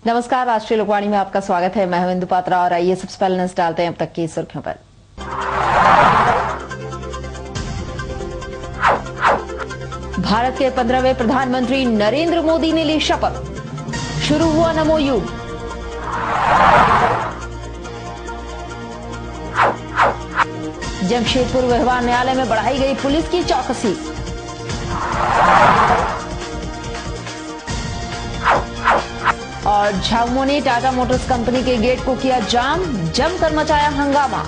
नमस्कार, राष्ट्रीय लोकवाणी में आपका स्वागत है। मैं हूं इंदु पात्रा और आइए सबसे पहले नजर डालते हैं अब तक की सुर्खियों पर। भारत के 15वें प्रधानमंत्री नरेंद्र मोदी ने ली शपथ, शुरू हुआ नमो युग। जमशेदपुर व्यवहार न्यायालय में बढ़ाई गई पुलिस की चौकसी। और झामुमो ने टाटा मोटर्स कंपनी के गेट को किया जाम, जमकर मचाया हंगामा।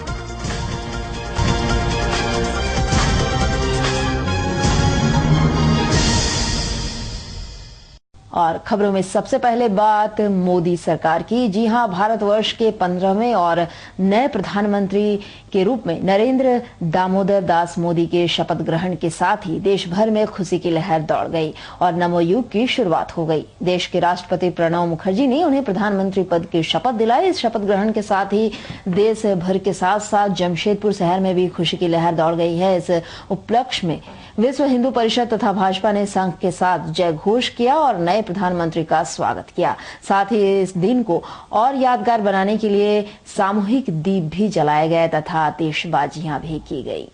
और खबरों में सबसे पहले बात मोदी सरकार की। जी हां, भारतवर्ष के 15वें और नए प्रधानमंत्री के रूप में नरेंद्र दामोदर दास मोदी के शपथ ग्रहण के साथ ही देश भर में खुशी की लहर दौड़ गई और नमो युग की शुरुआत हो गई। देश के राष्ट्रपति प्रणब मुखर्जी ने उन्हें प्रधानमंत्री पद की शपथ दिलाई। इस शपथ ग्रहण के साथ ही देश भर के साथ साथ जमशेदपुर शहर में भी खुशी की लहर दौड़ गई है। इस उपलक्ष्य में विश्व हिंदू परिषद तथा भाजपा ने संघ के साथ जय घोष किया और नए प्रधानमंत्री का स्वागत किया। साथ ही इस दिन को और यादगार बनाने के लिए सामूहिक दीप भी जलाए गए तथा आतिशबाजियां भी की गई।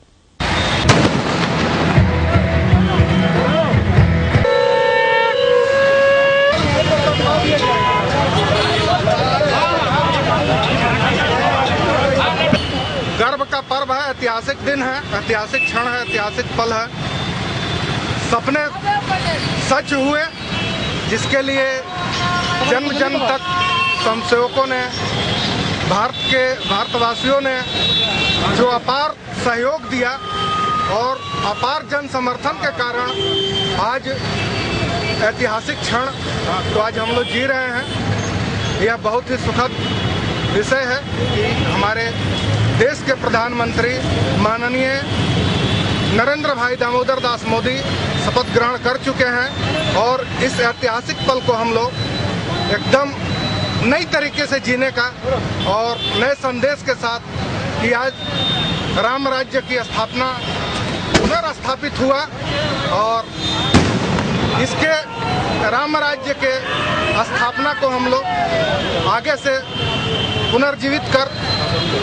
गर्व का पर्व है, ऐतिहासिक दिन है, ऐतिहासिक क्षण है, ऐतिहासिक पल है। सपने सच हुए जिसके लिए जन्म जन्म तक स्वयंसेवकों ने, भारतवासियों ने जो अपार सहयोग दिया और अपार जन समर्थन के कारण आज ऐतिहासिक क्षण तो आज हम लोग जी रहे हैं। यह बहुत ही सुखद विषय है कि हमारे देश के प्रधानमंत्री माननीय नरेंद्र भाई दामोदर दास मोदी शपथ ग्रहण कर चुके हैं और इस ऐतिहासिक पल को हम लोग एकदम नई तरीके से जीने का और नए संदेश के साथ कि आज राम राज्य की स्थापना पुनर्स्थापित हुआ और इसके राम राज्य के स्थापना को हम लोग आगे से पुनर्जीवित कर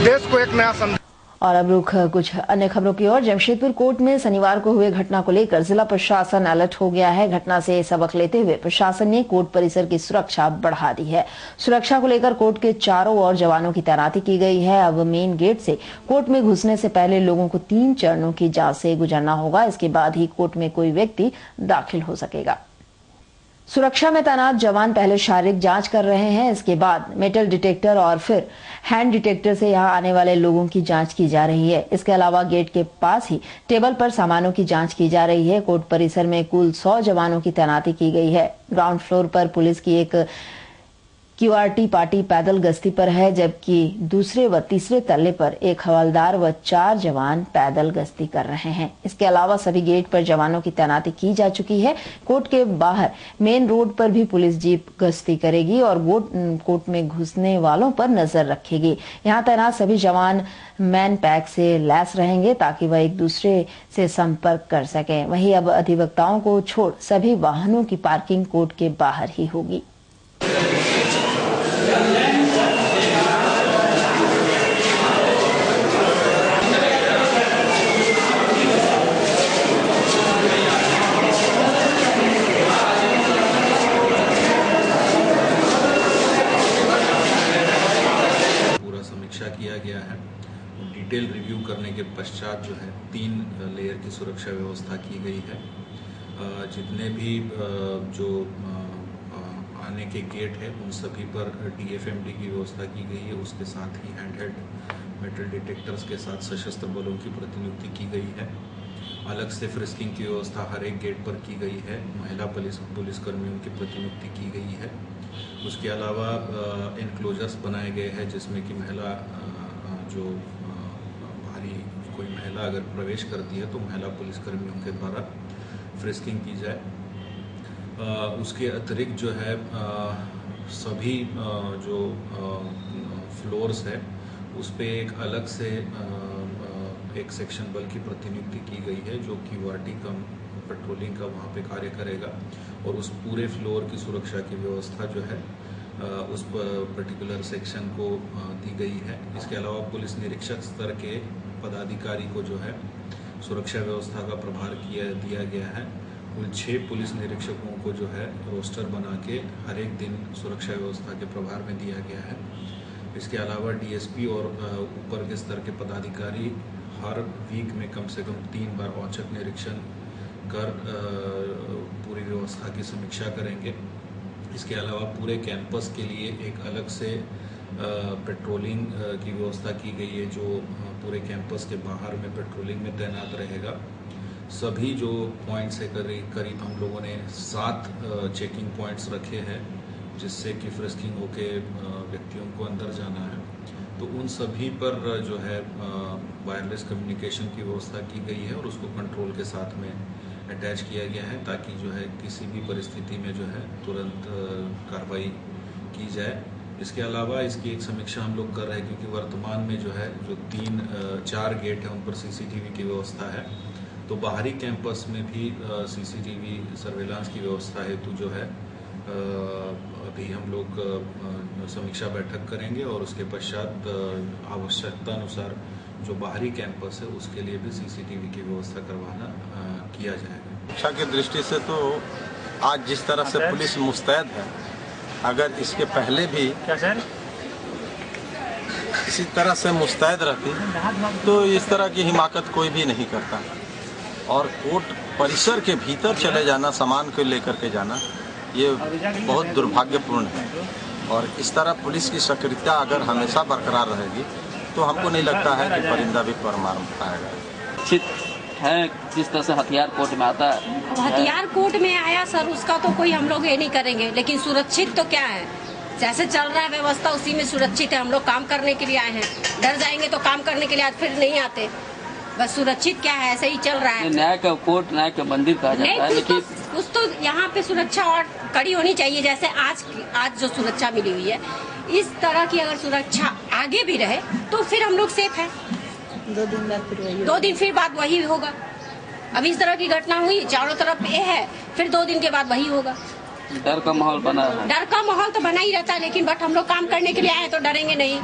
देश को एक नया संदेश। और अब रुख कुछ अन्य खबरों की ओर। जमशेदपुर कोर्ट में शनिवार को हुए घटना को लेकर जिला प्रशासन अलर्ट हो गया है। घटना से सबक लेते हुए प्रशासन ने कोर्ट परिसर की सुरक्षा बढ़ा दी है। सुरक्षा को लेकर कोर्ट के चारों ओर जवानों की तैनाती की गई है। अब मेन गेट से कोर्ट में घुसने से पहले लोगों को 3 चरणों की जांच से गुजरना होगा। इसके बाद ही कोर्ट में कोई व्यक्ति दाखिल हो सकेगा। सुरक्षा में तैनात जवान पहले शारीरिक जांच कर रहे हैं, इसके बाद मेटल डिटेक्टर और फिर हैंड डिटेक्टर से यहां आने वाले लोगों की जांच की जा रही है। इसके अलावा गेट के पास ही टेबल पर सामानों की जांच की जा रही है। कोर्ट परिसर में कुल 100 जवानों की तैनाती की गई है। ग्राउंड फ्लोर पर पुलिस की एक QRT पार्टी पैदल गश्ती पर है, जबकि दूसरे व तीसरे तल्ले पर एक हवलदार व 4 जवान पैदल गश्ती कर रहे हैं। इसके अलावा सभी गेट पर जवानों की तैनाती की जा चुकी है। कोर्ट के बाहर मेन रोड पर भी पुलिस जीप गश्ती करेगी और कोर्ट में घुसने वालों पर नजर रखेगी। यहाँ तैनात सभी जवान मैन पैक से लैस रहेंगे ताकि वह एक दूसरे से संपर्क कर सकें। वहीं अब अधिवक्ताओं को छोड़ सभी वाहनों की पार्किंग कोर्ट के बाहर ही होगी। किया गया है। डिटेल रिव्यू करने के पश्चात जो है 3 लेयर की सुरक्षा व्यवस्था की गई है। जितने भी जो आने के गेट है उन सभी पर DFMD की व्यवस्था की गई है। उसके साथ ही हैंडहेल्ड मेटल डिटेक्टर्स के साथ सशस्त्र बलों की प्रतिनियुक्ति की गई है। अलग से फ्रिस्किंग की व्यवस्था हर एक गेट पर की गई है। महिला पुलिसकर्मियों की प्रतिनियुक्ति की गई है। उसके अलावा इनक्लोजर्स बनाए गए हैं जिसमें कि महिला जो भारी कोई महिला अगर प्रवेश करती है तो महिला पुलिसकर्मियों के द्वारा फ्रिस्किंग की जाए। उसके अतिरिक्त जो है सभी जो फ्लोर्स है उस पे एक अलग से एक सेक्शन बल की प्रतिनियुक्ति की गई है जो QRT का पेट्रोलिंग का वहाँ पे कार्य करेगा और उस पूरे फ्लोर की सुरक्षा की व्यवस्था जो है उस पर्टिकुलर सेक्शन को दी गई है। इसके अलावा पुलिस निरीक्षक स्तर के पदाधिकारी को जो है सुरक्षा व्यवस्था का प्रभार दिया गया है। कुल 6 पुलिस निरीक्षकों को जो है रोस्टर बना के हर एक दिन सुरक्षा व्यवस्था के प्रभार में दिया गया है। इसके अलावा डीएसपी और ऊपर के स्तर के पदाधिकारी हर वीक में कम से कम 3 बार औचक निरीक्षण कर पूरी व्यवस्था की समीक्षा करेंगे। इसके अलावा पूरे कैंपस के लिए एक अलग से पेट्रोलिंग की व्यवस्था की गई है, जो पूरे कैंपस के बाहर में पेट्रोलिंग में तैनात रहेगा। सभी जो पॉइंट्स है करीब हम लोगों ने 7 चेकिंग पॉइंट्स रखे हैं, जिससे कि फ्रिस्किंग होके व्यक्तियों को अंदर जाना है। तो उन सभी पर जो है वायरलेस कम्युनिकेशन की व्यवस्था की गई है और उसको कंट्रोल के साथ में अटैच किया गया है, ताकि जो है किसी भी परिस्थिति में जो है तुरंत कार्रवाई की जाए। इसके अलावा इसकी एक समीक्षा हम लोग कर रहे हैं, क्योंकि वर्तमान में जो है जो 4 गेट है उन पर सीसीटीवी की व्यवस्था है। तो बाहरी कैंपस में भी सीसीटीवी सर्वेलांस की व्यवस्था हेतु जो है अभी हम लोग समीक्षा बैठक करेंगे और उसके पश्चात आवश्यकता अनुसार जो बाहरी कैंपस है उसके लिए भी सीसीटीवी की व्यवस्था करवाना किया जाएगा। शिक्षा की दृष्टि से तो आज जिस तरह से पुलिस मुस्तैद है, अगर इसके पहले भी इसी तरह से मुस्तैद रहती तो इस तरह की हिमाकत कोई भी नहीं करता। और कोर्ट परिसर के भीतर चले जाना, सामान को लेकर के जाना, ये बहुत दुर्भाग्यपूर्ण है। और इस तरह पुलिस की सक्रियता अगर हमेशा बरकरार रहेगी तो हमको नहीं लगता है कि परिंदा भी पर मार पाएगा। है जिस तरह से हथियार कोर्ट में आता है, हथियार कोर्ट में आया सर, उसका तो कोई हम लोग ये नहीं करेंगे, लेकिन सुरक्षित तो क्या है, जैसे चल रहा है व्यवस्था उसी में सुरक्षित है। हम लोग काम करने के लिए आए हैं, डर जाएंगे तो काम करने के लिए आज फिर नहीं आते। बस सुरक्षित क्या है, ऐसे ही चल रहा है। न्याय का कोर्ट, न्याय का मंदिर कहा जाता है, लेकिन कुछ तो यहाँ पे सुरक्षा और कड़ी होनी चाहिए। जैसे आज जो सुरक्षा मिली हुई है, इस तरह की अगर सुरक्षा आगे भी रहे तो फिर हम लोग सेफ है। 2 दिन फिर बाद वही होगा। अब इस तरह की घटना हुई, चारों तरफ ये है, फिर 2 दिन के बाद वही होगा। डर का माहौल बना है। डर का माहौल तो बना ही रहता है, लेकिन बट हम लोग काम करने के लिए आए तो डरेंगे नहीं।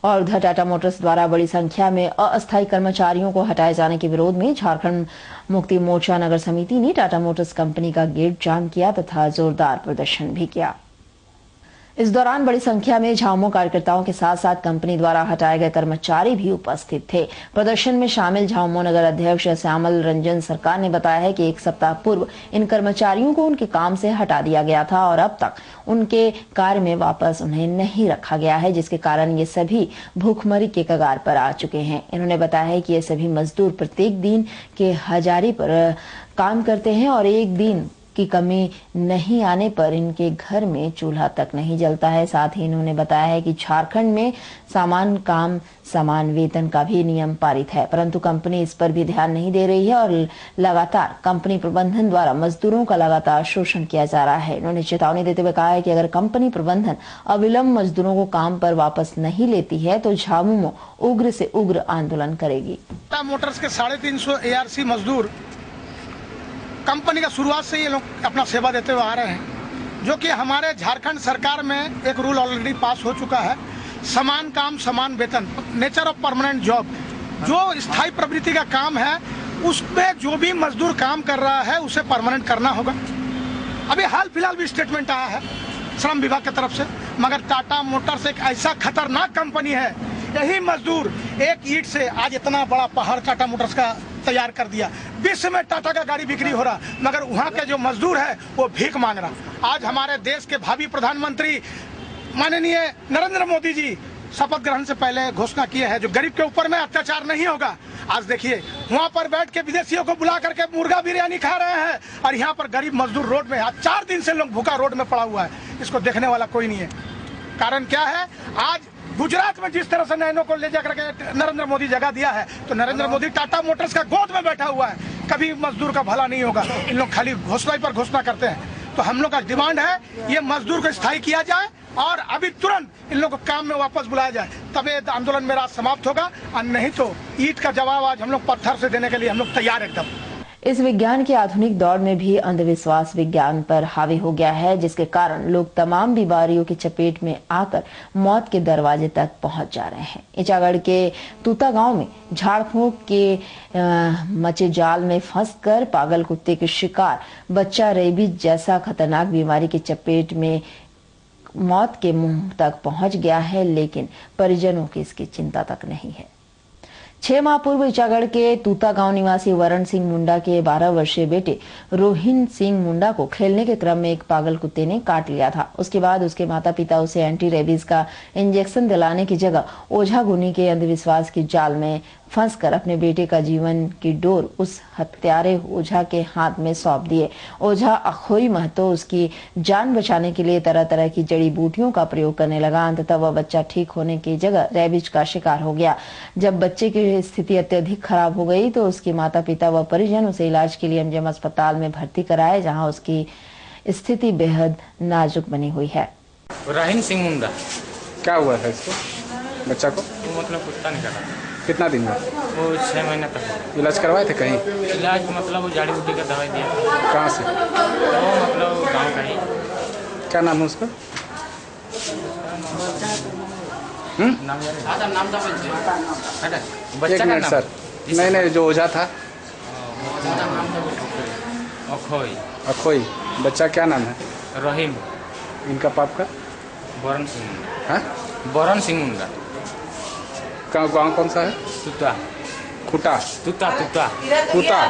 और उधर टाटा मोटर्स द्वारा बड़ी संख्या में अस्थायी कर्मचारियों को हटाए जाने के विरोध में झारखंड मुक्ति मोर्चा नगर समिति ने टाटा मोटर्स कंपनी का गेट जाम किया तथा जोरदार प्रदर्शन भी किया। इस दौरान बड़ी संख्या में झामुमो कार्यकर्ताओं के साथ साथ कंपनी द्वारा हटाए गए कर्मचारी भी उपस्थित थे। प्रदर्शन में शामिल झामुमो नगर अध्यक्ष श्यामल रंजन सरकार ने बताया है कि 1 सप्ताह पूर्व इन कर्मचारियों को उनके काम से हटा दिया गया था और अब तक उनके कार्य में वापस उन्हें नहीं रखा गया है, जिसके कारण ये सभी भूखमरी के कगार पर आ चुके हैं। इन्होंने बताया है कि ये सभी मजदूर प्रत्येक दिन के हजारी पर काम करते हैं और एक दिन की कमी नहीं आने पर इनके घर में चूल्हा तक नहीं जलता है। साथ ही इन्होंने बताया है कि झारखंड में समान काम समान वेतन का भी नियम पारित है, परंतु कंपनी इस पर भी ध्यान नहीं दे रही है और लगातार कंपनी प्रबंधन द्वारा मजदूरों का लगातार शोषण किया जा रहा है। इन्होंने चेतावनी देते हुए कहा है कि अगर कंपनी प्रबंधन अविलंब मजदूरों को काम पर वापस नहीं लेती है तो झामुमो उग्र से उग्र आंदोलन करेगी। टाटा मोटर्स के 350 ARC मजदूर कंपनी का शुरुआत से ये लोग अपना सेवा देते हुए आ रहे हैं, जो कि हमारे झारखंड सरकार में एक रूल ऑलरेडी पास हो चुका है, समान काम समान वेतन, नेचर ऑफ परमानेंट जॉब। जो स्थायी प्रवृत्ति का काम है उसमें जो भी मजदूर काम कर रहा है उसे परमानेंट करना होगा। अभी हाल फिलहाल भी स्टेटमेंट आया है श्रम विभाग की तरफ से, मगर टाटा मोटर्स एक ऐसा खतरनाक कंपनी है, यही मजदूर एक ईंट से आज इतना बड़ा पहाड़ टाटा मोटर्स का तैयार कर दिया। विश्व में टाटा का गाड़ी बिक्री हो रहा, मगर वहाँ के जो मजदूर है वो भीख मांग रहा। आज हमारे देश के भावी प्रधानमंत्री माननीय नरेंद्र मोदी जी शपथ ग्रहण से पहले घोषणा किए हैं जो गरीब के ऊपर में अत्याचार नहीं होगा। आज देखिए वहाँ पर बैठ के विदेशियों को बुला करके मुर्गा बिरयानी खा रहे हैं और यहाँ पर गरीब मजदूर रोड में, आज 4 दिन से लोग भूखा रोड में पड़ा हुआ है, इसको देखने वाला कोई नहीं है। कारण क्या है, आज गुजरात में जिस तरह से नैनो को ले जाकर के नरेंद्र मोदी जगह दिया है, तो नरेंद्र मोदी टाटा मोटर्स का गोद में बैठा हुआ है, कभी मजदूर का भला नहीं होगा। इन लोग खाली घोषणा पर घोषणा करते हैं। तो हम लोग का डिमांड है ये मजदूर को स्थायी किया जाए और अभी तुरंत इन लोग को काम में वापस बुलाया जाए, तब ये आंदोलन मेरा समाप्त होगा, और नहीं तो ईंट का जवाब आज हम लोग पत्थर से देने के लिए हम लोग तैयार एकदम। इस विज्ञान के आधुनिक दौर में भी अंधविश्वास विज्ञान पर हावी हो गया है, जिसके कारण लोग तमाम बीमारियों की चपेट में आकर मौत के दरवाजे तक पहुंच जा रहे हैं। ईचागढ़ के तूता गांव में झाड़ फूंक के मचे जाल में फंसकर पागल कुत्ते के शिकार बच्चा रेबीज जैसा खतरनाक बीमारी की चपेट में मौत के मुंह तक पहुंच गया है, लेकिन परिजनों की इसकी चिंता तक नहीं है। 6 माह पूर्व ईचागढ़ के तूता गांव निवासी वरण सिंह मुंडा के 12 वर्षीय बेटे रोहिन सिंह मुंडा को खेलने के क्रम में एक पागल कुत्ते ने काट लिया था। उसके बाद उसके माता पिता उसे एंटी रेबीज का इंजेक्शन दिलाने की जगह ओझा गुनी के अंधविश्वास की जाल में फंसकर अपने बेटे का जीवन की डोर उस हत्यारे ओझा के हाथ में सौंप दिए। ओझा अखोई महतो उसकी जान बचाने के लिए तरह तरह की जड़ी बूटियों का प्रयोग करने लगा। अंततः वह बच्चा ठीक होने की जगह रेबीज का शिकार हो गया। जब बच्चे की स्थिति अत्यधिक खराब हो गई तो उसके माता पिता व परिजन उसे इलाज के लिए एमजीएम अस्पताल में भर्ती कराए, जहाँ उसकी स्थिति बेहद नाजुक बनी हुई है। रोहिन सिंह मुंडा। क्या हुआ है इसको, बच्चा को? वो मतलब कुत्ता नहीं काटा। कितना दिन में? वो 6 महीने तक। इलाज करवाए थे कहीं? इलाज मतलब वो जड़ी बूटी का दवाई दिया। कहाँ से? वो मतलब गांव का ही। क्या नाम है उसका? नाम एक मिनट सर, नहीं जो ओझा था अखोई। अखोई। बच्चा क्या नाम है? रोहिन। इनका पाप का? वरण सिंह मुंडा। हाँ? वरण सिंह मुंडा। गाँव कौन सा है? तूता। खुटा? तूता तूता तूता।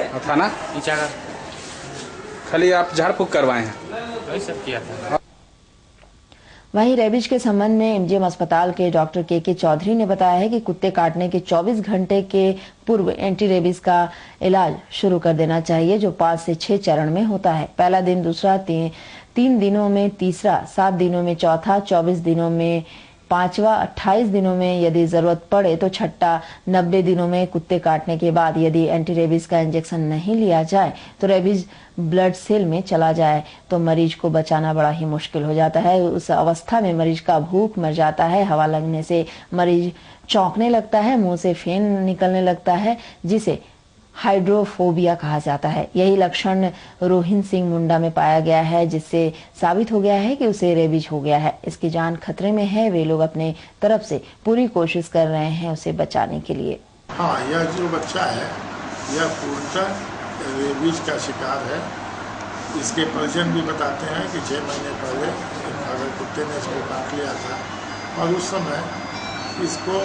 और थाना? ईचागढ़। खाली आप झाड़ फूक करवाए हैं? वही सब किया था। वहीं रेबीज के संबंध में एमजीएम अस्पताल के डॉक्टर के चौधरी ने बताया है कि कुत्ते काटने के 24 घंटे के पूर्व एंटी रेबीज का इलाज शुरू कर देना चाहिए, जो 5 से 6 चरण में होता है। पहला दिन, दूसरा, 3 दिनों में तीसरा, 7 दिनों में चौथा, 24 दिनों में पांचवा, 28 दिनों में यदि जरूरत पड़े तो छठा, 90 दिनों में कुत्ते काटने के बाद यदि एंटी रेबीज का इंजेक्शन नहीं लिया जाए तो रेबीज ब्लड सेल में चला जाए तो मरीज को बचाना बड़ा ही मुश्किल हो जाता है। उस अवस्था में मरीज का भूख मर जाता है, हवा लगने से मरीज चौंकने लगता है, मुंह से फेन निकलने लगता है, जिसे हाइड्रोफोबिया कहा जाता है। यही लक्षण रोहिन सिंह मुंडा में पाया गया है, जिससे साबित हो गया है कि उसे रेबीज हो गया है। इसकी जान खतरे में है। वे लोग अपने तरफ से पूरी कोशिश कर रहे हैं उसे बचाने के लिए। हाँ, यह जो बच्चा है यह पूर्णतः रेबीज का शिकार है। इसके परिजन भी बताते हैं कि 6 महीने पहले अगर कुत्ते ने इसको काट लिया था और उस समय इसको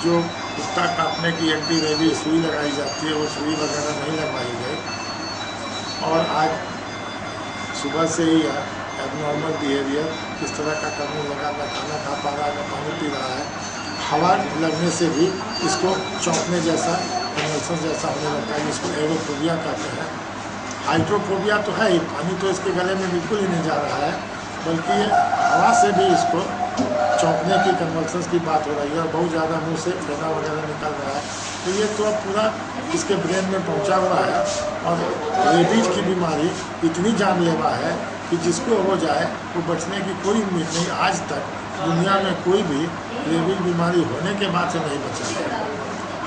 जो कुत्ता काटने की एंटी रेबीज सुई लगाई जाती है वो सुई वगैरह नहीं लगवाई गई और आज सुबह से ही एबनॉर्मल बिहेवियर किस तरह का करने लगा, न खाना खा पा रहा है, न पानी पी रहा है। हवा लगने से भी इसको चौंकने जैसा, कन्वल्सन जैसा होने लगता है, जिसको एरोफोबिया कहते हैं। हाइड्रोफोबिया तो है ही, पानी तो इसके गले में बिल्कुल ही नहीं जा रहा है, बल्कि ये हवा से भी इसको चौंकने की, कन्वल्सन्स की बात हो रही है और बहुत ज़्यादा मुंह से फेना वगैरह निकल रहा है। तो ये तो अब पूरा इसके ब्रेन में पहुंचा हुआ है और रेबीज की बीमारी इतनी जानलेवा है कि जिसको हो जाए वो बचने की कोई उम्मीद नहीं। आज तक दुनिया में कोई भी रेबीज बीमारी होने के बाद से नहीं बचा है।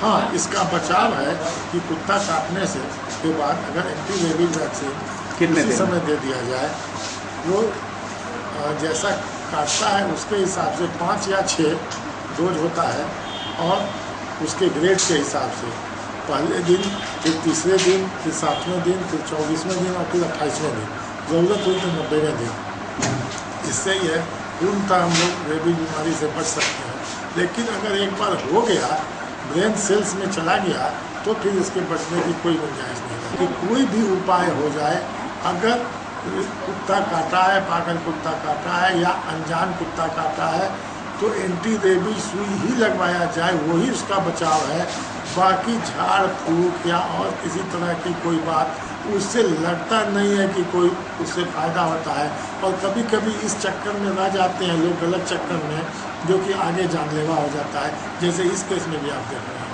हाँ, इसका बचाव है कि कुत्ता काटने से के बाद अगर एंटी रेबीज वैक्सीन कितने समय दे दिया जाए, वो जैसा काटता है उसके हिसाब से 5 या 6 डोज होता है और उसके ग्रेड के हिसाब से पहले दिन, फिर तीसरे दिन, फिर 7वें दिन, फिर 24वें दिन और फिर 28वें दिन, ज़रूरत हुई तो 90वें दिन। इससे यह पूर्णतः हम लोग रेबीज बीमारी से बच सकते हैं। लेकिन अगर एक बार हो गया, ब्रेन सेल्स में चला गया, तो फिर इसके बचने की कोई गुंजाइश नहीं है। कि कोई भी उपाय हो जाए, अगर कुत्ता काटा है, पागल कुत्ता काटा है या अनजान कुत्ता काटा है, तो एंटी रेबीज सुई ही लगवाया जाए, वही उसका बचाव है। बाकी झाड़ फूक या और किसी तरह की कोई बात उससे लगता नहीं है कि कोई उससे फ़ायदा होता है। और कभी कभी इस चक्कर में रह जाते हैं लोग, गलत चक्कर में, जो कि आगे जानलेवा हो जाता है, जैसे इस केस में भी आप देख रहे हैं।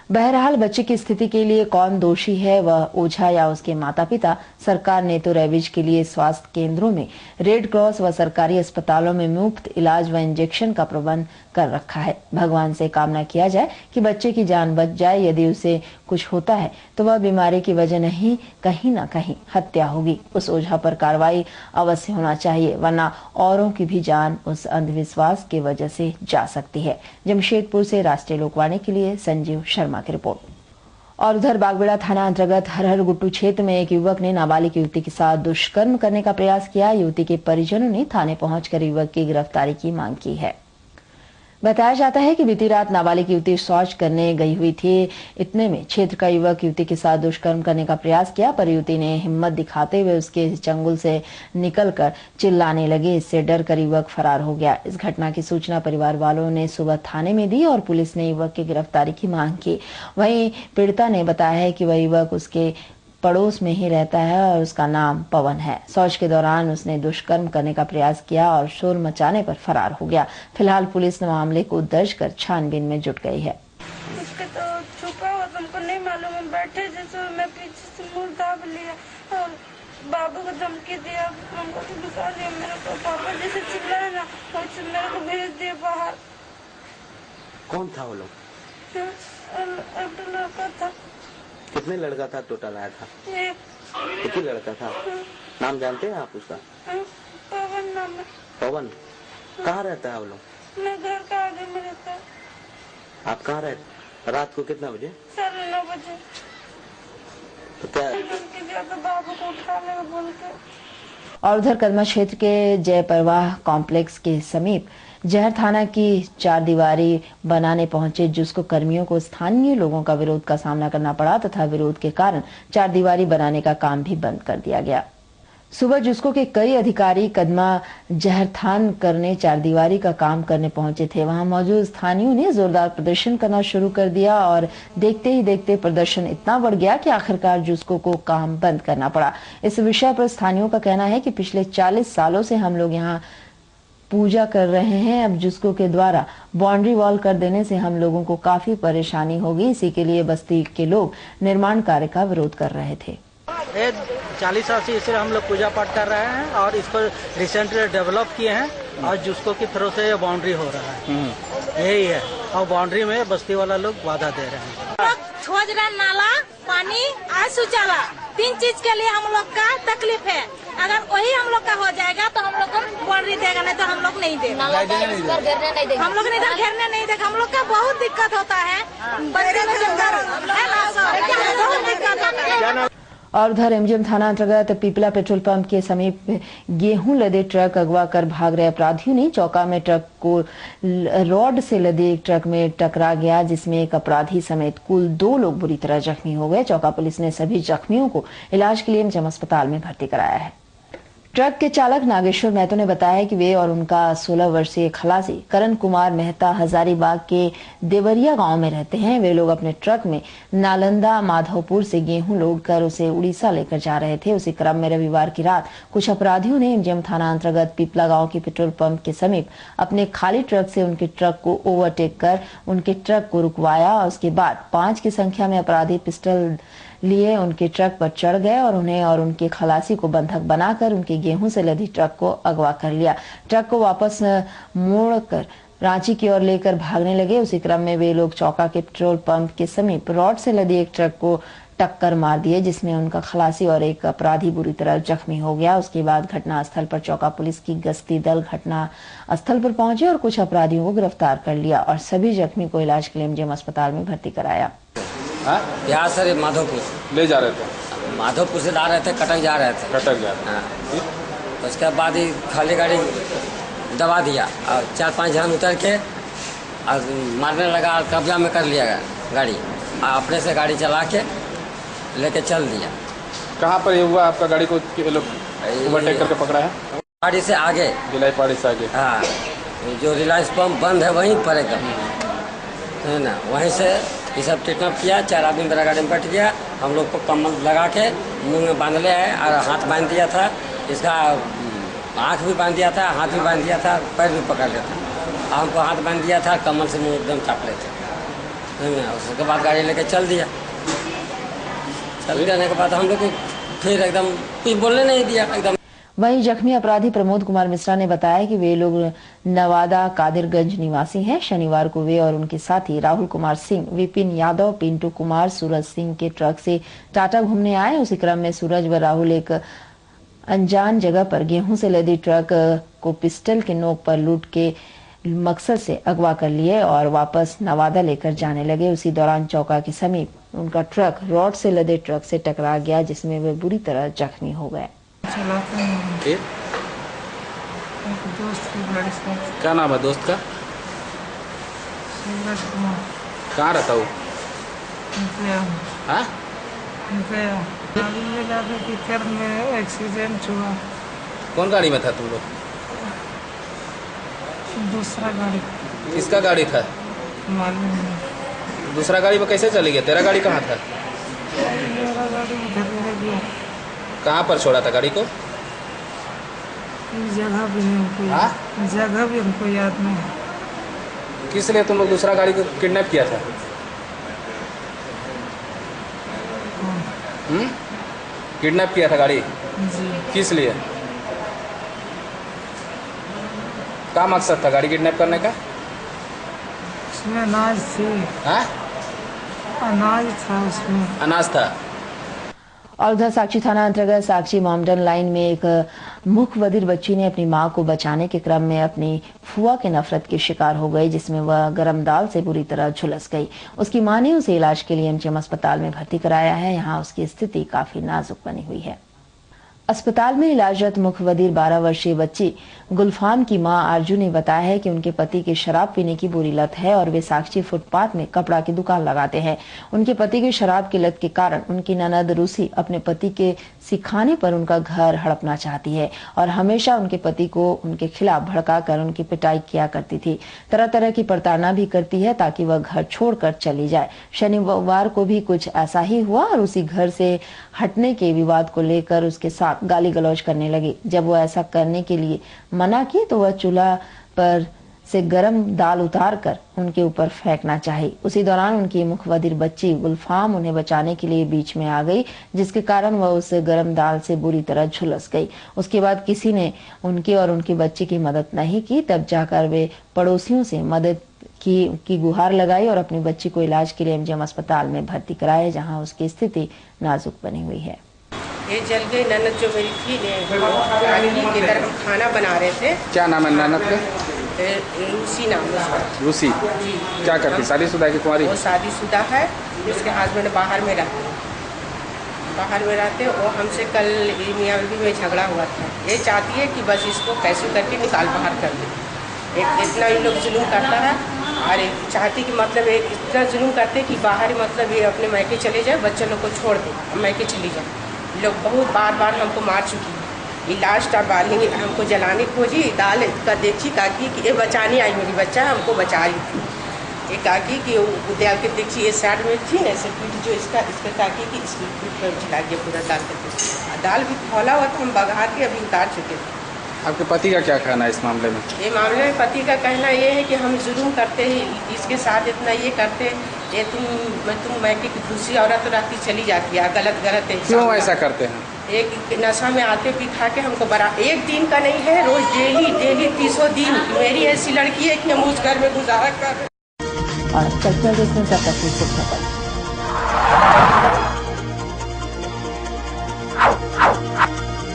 बहरहाल बच्चे की स्थिति के लिए कौन दोषी है, वह ओझा या उसके माता पिता। सरकार ने तो रेबीज के लिए स्वास्थ्य केंद्रों में, रेड क्रॉस व सरकारी अस्पतालों में मुफ्त इलाज व इंजेक्शन का प्रबंध कर रखा है। भगवान से कामना किया जाए कि बच्चे की जान बच जाए। यदि उसे कुछ होता है तो वह बीमारी की वजह नहीं, कहीं ना कहीं हत्या होगी। उस ओझा पर कार्रवाई अवश्य होना चाहिए, वरना औरों की भी जान उस अंधविश्वास की वजह से जा सकती है। जमशेदपुर से राष्ट्रीय लोकवाणी के लिए संजीव शर्मा की रिपोर्ट। और उधर बागबेड़ा थाना अंतर्गत हरहर गुट्टू क्षेत्र में एक युवक ने नाबालिग युवती के साथ दुष्कर्म करने का प्रयास किया। युवती के परिजनों ने थाने पहुंचकर युवक की गिरफ्तारी की मांग की है। बताया जाता है कि बीती रात नाबालिग युवती शौच करने गई हुई थी। इतने में क्षेत्र का युवक युवती के साथ दुष्कर्म करने का प्रयास किया, पर युवती ने हिम्मत दिखाते हुए उसके चंगुल से निकलकर चिल्लाने लगे। इससे डर कर युवक फरार हो गया। इस घटना की सूचना परिवार वालों ने सुबह थाने में दी और पुलिस ने युवक की गिरफ्तारी की मांग की। वहीं पीड़िता ने बताया है कि वह युवक उसके पड़ोस में ही रहता है और उसका नाम पवन है। शौच के दौरान उसने दुष्कर्म करने का प्रयास किया और शोर मचाने पर फरार हो गया। फिलहाल पुलिस ने मामले को दर्ज कर छानबीन में जुट गई है। उसके तो छुपा हुआ तुमको नहीं मालूम, हम बैठे जैसे मैं पीछे से मुंह दाब लिया और बाबू को धमकी दिया, हमको तो निकाल दिया। मेरे को पापा जैसे चिल्लाए ना वैसे मेरे को भेज दिया बाहर। कौन था वो लोग? एक लड़का था। कितने लड़का था टोटल आया था? एक ही लड़का था। नाम जानते हैं आप उसका? पवन नाम है। पवन कहाँ रहता है वो लोग? मैं घर का आगे में रहता है। आप कहाँ रहते? रात को कितना बजे? 9:30 बजे। तो क्या तो बाबू को उठा ले बोल के। और उधर कदमा क्षेत्र के जय परवाह कॉम्प्लेक्स के समीप जहर थाना की 4 दीवारी बनाने पहुंचे जुस्को कर्मियों को स्थानीय लोगों का विरोध का सामना करना पड़ा तथा विरोध के कारण 4 दीवारी बनाने का काम भी बंद कर दिया गया। सुबह जुस्को के कई अधिकारी कदमा जहर थान करने 4 दीवारी का काम करने पहुंचे थे। वहां मौजूद स्थानीयों ने जोरदार प्रदर्शन करना शुरू कर दिया और देखते ही देखते प्रदर्शन इतना बढ़ गया कि आखिरकार जुस्को को काम बंद करना पड़ा। इस विषय पर स्थानीयों का कहना है कि पिछले 40 सालों से हम लोग यहाँ पूजा कर रहे हैं। अब जुस्को के द्वारा बाउंड्री वॉल कर देने से हम लोगों को काफी परेशानी होगी। इसी के लिए बस्ती के लोग निर्माण कार्य का विरोध कर रहे थे। 40 साल से इसे हम लोग पूजा पाठ कर रहे हैं और इसको रिसेंटली डेवलप किए हैं और जुस्को की तरफ से बाउंड्री हो रहा है। यही है और बाउंड्री में बस्ती वाला लोग बाधा दे रहे हैं। खोज रहे नाला, पानी और शौचालय, 3 चीज के लिए हम लोग का तकलीफ है। अगर वही हम लोग का हो जाएगा तो हम लोग को बाउंड्री देगा, नहीं तो हम लोग नहीं देगा। हम लोग इधर घेरने नहीं देगा। हम लोग का बहुत दिक्कत होता है। बहुत दिक्कत होता है। और उधर एमजीएम थाना अंतर्गत पीपला पेट्रोल पंप के समीप गेहूं लदे ट्रक अगवा कर भाग रहे अपराधियों ने चौका में ट्रक को रॉड से लदे एक ट्रक में टकरा गया, जिसमें एक अपराधी समेत कुल 2 लोग बुरी तरह जख्मी हो गए। चौका पुलिस ने सभी जख्मियों को इलाज के लिए एमजीएम अस्पताल में भर्ती कराया है। ट्रक के चालक नागेश्वर महतो ने बताया कि वे और उनका 16 वर्षीय खलासी करण कुमार मेहता हजारीबाग के देवरिया गांव में रहते हैं। वे लोग अपने ट्रक में नालंदा माधवपुर से गेहूं लोड कर उसे उड़ीसा लेकर जा रहे थे। उसी क्रम में रविवार की रात कुछ अपराधियों ने एमजीएम थाना अंतर्गत पीपला गांव के पेट्रोल पंप के समीप अपने खाली ट्रक से उनके ट्रक को ओवरटेक कर उनके ट्रक को रुकवाया और उसके बाद 5 की संख्या में अपराधी पिस्टल लिए उनके ट्रक पर चढ़ गए और उन्हें और उनके खलासी को बंधक बनाकर उनके गेहूं से लदी ट्रक को अगवा कर लिया। ट्रक को वापस मोड़कर रांची की ओर लेकर भागने लगे। उसी क्रम में वे लोग चौका के पेट्रोल पंप के समीप रॉड से लदी एक ट्रक को टक्कर मार दिए, जिसमें उनका खलासी और एक अपराधी बुरी तरह जख्मी हो गया। उसके बाद घटना स्थल पर चौका पुलिस की गश्ती दल घटना स्थल पर पहुंचे और कुछ अपराधियों को गिरफ्तार कर लिया और सभी जख्मी को इलाज के लिए एमजीएम अस्पताल में भर्ती कराया। यहाँ सर माधोपुर ले जा रहे थे? माधोपुर से ला रहे थे, कटक जा रहे थे। कटक जा रहे थे। उसके बाद ही खाली गाड़ी दबा दिया और 4-5 जन उतर के और मारने लगा और कब्जा में कर लिया गाड़ी। अपने से गाड़ी चला के लेके चल दिया। कहाँ पर ये हुआ आपका? गाड़ी को ओवरटेक करके पकड़ा है? गाड़ी से आगे, भिलाई पहाड़ी से आगे। हाँ, जो रिलायंस पंप बंद है वहीं पर है ना, वहीं से ये सब ट्रीटमेंट किया। 4 आदमी मेरा गाड़ी में बैठ गया। हम लोग को कम्बल लगा के मुंह में बांध लिया है और हाथ बांध दिया था। इसका आँख भी बांध दिया था, हाथ भी बांध दिया था, पैर भी पकड़ लिया था। हमको हाथ बांध दिया था, कमर से मुंह एकदम चाप लेते। है ना। उसके बाद गाड़ी लेके चल दिया। चल जाने के बाद हम लोग को फिर एकदम कुछ बोलने नहीं दिया एकदम। वहीं जख्मी अपराधी प्रमोद कुमार मिश्रा ने बताया कि वे लोग नवादा कादिरगंज निवासी हैं। शनिवार को वे और उनके साथी राहुल कुमार सिंह, विपिन यादव, पिंटू कुमार, सूरज सिंह के ट्रक से टाटा घूमने आए। उसी क्रम में सूरज व राहुल एक अनजान जगह पर गेहूं से लदी ट्रक को पिस्टल के नोक पर लूट के मकसद से अगवा कर लिए और वापस नवादा लेकर जाने लगे। उसी दौरान चौका के समीप उनका ट्रक रॉड से लदे ट्रक से टकरा गया, जिसमें वे बुरी तरह जख्मी हो गए। क्या नाम है दोस्त का? कहाँ रहता वो? हाँ? एक्सीडेंट हुआ। कौन गाड़ी में था तुम लोग? दूसरा गाड़ी। किसका गाड़ी था? मालूम नहीं। दूसरा गाड़ी में कैसे चली गया? तेरा गाड़ी कहाँ था? मेरा गाड़ी उधर रह गया। कहाँ पर छोड़ा था गाड़ी को? जगह भी हमको याद, जगह भी हमको याद नहीं। किस लिए तुम लोग दूसरा गाड़ी को किडनैप किया था? किडनैप किया था गाड़ी? जी। किस लिए? क्या मकसद था गाड़ी किडनैप करने का? उसमें अनाज थी। हाँ? अनाज था उसमें। अनाज था। और उधर साक्षी थाना अंतर्गत साक्षी माउंटेन लाइन में एक मुख्य बधिर बच्ची ने अपनी मां को बचाने के क्रम में अपनी फुआ के नफरत की शिकार हो गई, जिसमें वह गर्म दाल से बुरी तरह झुलस गई। उसकी मां ने उसे इलाज के लिए एमजीएम अस्पताल में भर्ती कराया है। यहाँ उसकी स्थिति काफी नाजुक बनी हुई है। अस्पताल में इलाजरत मुख्य बधिर 12 वर्षीय बच्ची गुलफाम की मां आरजू ने बताया है कि उनके पति की शराब पीने की बुरी लत है और वे साक्षी फुटपाथ में कपड़ा की दुकान लगाते हैं। उनके पति की शराब की लत के कारण उनकी ननद रूसी अपने पति के सिखाने पर उनका घर हड़पना चाहती है और हमेशा उनके पति को उनके खिलाफ भड़काकर उनकी पिटाई किया करती थी। तरह तरह की प्रताड़ना भी करती है ताकि वह घर छोड़कर चली जाए। शनिवार को भी कुछ ऐसा ही हुआ और उसी घर से हटने के विवाद को लेकर उसके साथ गाली गलौज करने लगी। जब वो ऐसा करने के लिए मना की तो वह चूल्हा पर से गरम दाल उतार कर उनके ऊपर फेंकना चाही। उसी दौरान उनकी मुखबधिर बच्ची गुलफाम उन्हें बचाने के लिए बीच में आ गई, जिसके कारण वह उस गरम दाल से बुरी तरह झुलस गई। उसके बाद किसी ने उनके और उनकी बच्ची की मदद नहीं की। तब जाकर वे पड़ोसियों से मदद की गुहार लगाई और अपनी बच्ची को इलाज के लिए एमजीएम अस्पताल में भर्ती कराया, जहां उसकी स्थिति नाजुक बनी हुई है। ये जल गई ननद जो मेरी थी इधर हम खाना बना रहे थे। क्या नाम है ननद का? रूसी नाम है। रूसी क्या करती? शादीशुदा की कुंवारी? वो शादीशुदा है। उसके हस्बैंड बाहर में रहते वो हमसे कल मियाँ बीवी में झगड़ा हुआ था। ये चाहती है कि बस इसको कैसे करके निकाल बाहर कर दे। इतना इन लोग जुलूम करता है और चाहती कि मतलब इतना जुलूम करते कि बाहर मतलब ये अपने मायके चले जाए, बच्चे लोग को छोड़ दे, मायके चली जाए। लोग बहुत बार हमको मार चुकी है। लास्ट अब हमको जलाने खोजी, दाल का देखी काकी कि ये बचाने आई, मेरी बच्चा हमको बचा रही थी। ये काकी कि उद्याल के देखी ये साइड में थी ना, ऐसे पीठ जो इसका काकी की इसकी पीठ पर झिला गया पूरा दाल का। दाल भी खोला हुआ था, हम बघार के अभी उतार चुके थे। आपके पति का क्या कहना है इस मामले में? ये मामले में पति का कहना ये है कि हम जुल्म करते ही इसके साथ इतना ये करते, ये तुम मैके की दूसरी औरत रहती चली जाती है, गलत है। क्यों ऐसा करते हैं? एक नशा में आते पी खा के हमको बड़ा, एक दिन का नहीं है, रोज डेली 300 दिन। मेरी ऐसी लड़की है कि हम उस घर में गुजारा कर रहे। और चलते देखने का खबर।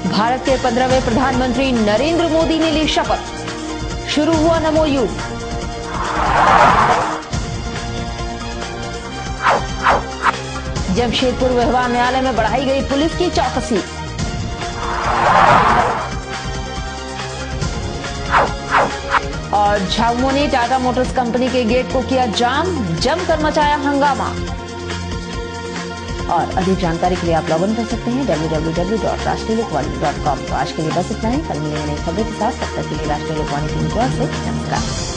भारत के 15वें प्रधानमंत्री नरेंद्र मोदी ने ली शपथ। शुरू हुआ नमो युग। जमशेदपुर व्यवहार न्यायालय में बढ़ाई गई पुलिस की चौकसी। और झामुमो ने टाटा मोटर्स कंपनी के गेट को किया जाम, जमकर मचाया हंगामा। और अधिक जानकारी के लिए आप लॉग इन कर सकते हैं www.rashtriya lokvani.com। तो आज के लिए बस इतना ही। कल मिलेंगे नई खबरों के साथ, तब तक के लिए राष्ट्रीय लोकवाणी टीम की ओर से नमस्कार।